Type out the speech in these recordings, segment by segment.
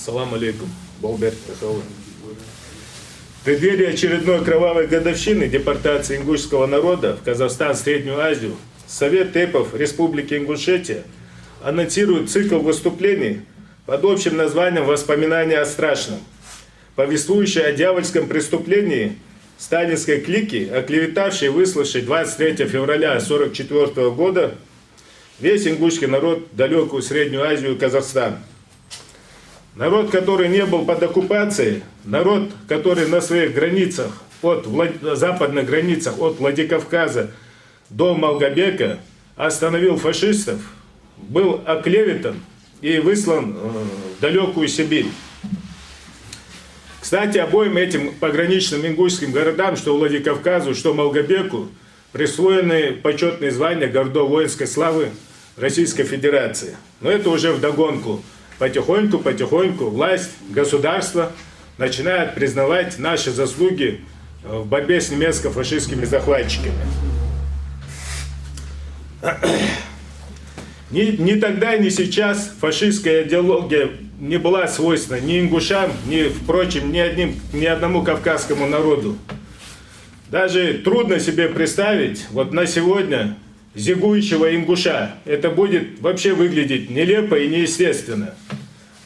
Ассаламу алейкум. Болбер, в преддверии очередной кровавой годовщины депортации ингушского народа в Казахстан, Среднюю Азию, Совет Тейпов Республики Ингушетия анонсирует цикл выступлений под общим названием «Воспоминания о страшном», повествующий о дьявольском преступлении сталинской клики, оклеветавшей и выславшей 23 февраля 1944 года весь ингушский народ, далекую Среднюю Азию и Казахстан. Народ, который не был под оккупацией, народ, который на своих границах, западных границах от Владикавказа до Малгобека остановил фашистов, был оклеветан и выслан в далекую Сибирь. Кстати, обоим этим пограничным ингушским городам, что Владикавказу, что Малгобеку, присвоены почетные звания городов воинской славы Российской Федерации. Но это уже вдогонку. Потихоньку власть, государство начинает признавать наши заслуги в борьбе с немецко-фашистскими захватчиками. Ни тогда, ни сейчас фашистская идеология не была свойственна ни ингушам, ни, впрочем, ни одному кавказскому народу. Даже трудно себе представить, вот на сегодня, зигующего ингуша. Это будет вообще выглядеть нелепо и неестественно.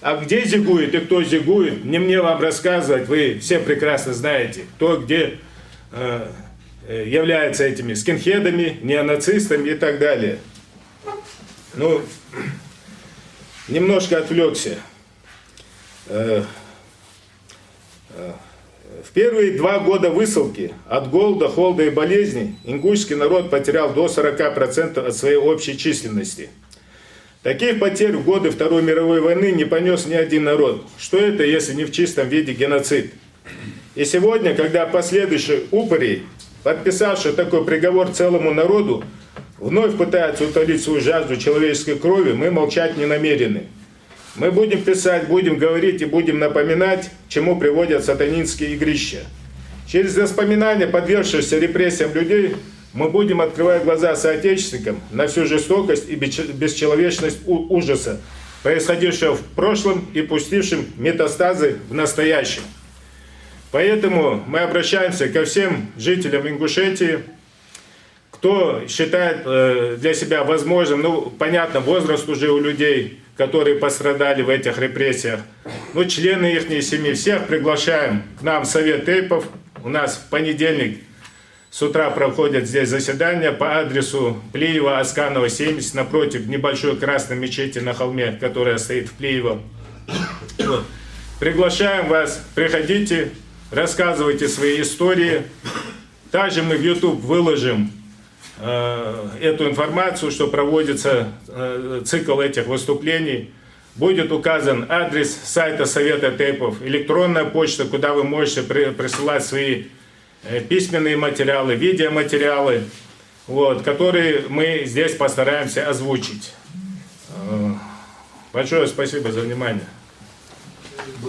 А где зигует и кто зигует, не мне вам рассказывать, вы все прекрасно знаете, кто где является этими скинхедами, неонацистами и так далее. Ну, немножко отвлекся. В первые 2 года высылки от голода, холода и болезней ингушский народ потерял до 40% от своей общей численности. Таких потерь в годы Второй мировой войны не понес ни один народ. Что это, если не в чистом виде геноцид? И сегодня, когда последующие упыри, подписавшие такой приговор целому народу, вновь пытаются утолить свою жажду человеческой крови, мы молчать не намерены. Мы будем писать, будем говорить и будем напоминать, к чему приводят сатанинские игрища. Через воспоминания подвергшихся репрессиям людей мы будем открывать глаза соотечественникам на всю жестокость и бесчеловечность ужаса, происходившего в прошлом и пустившим метастазы в настоящем. Поэтому мы обращаемся ко всем жителям Ингушетии, кто считает для себя возможным, ну, понятно, возраст уже у людей, которые пострадали в этих репрессиях, но члены их семьи, всех приглашаем к нам в Совет Тейпов. У нас в понедельник с утра проходят здесь заседания по адресу Плиева, Асканова, 70, напротив небольшой красной мечети на холме, которая стоит в Плиево. Вот. Приглашаем вас, приходите, рассказывайте свои истории. Также мы в YouTube выложим эту информацию, что проводится цикл этих выступлений. Будет указан адрес сайта Совета Тейпов, электронная почта, куда вы можете присылать свои письменные материалы, видеоматериалы, вот, которые мы здесь постараемся озвучить. Большое спасибо за внимание.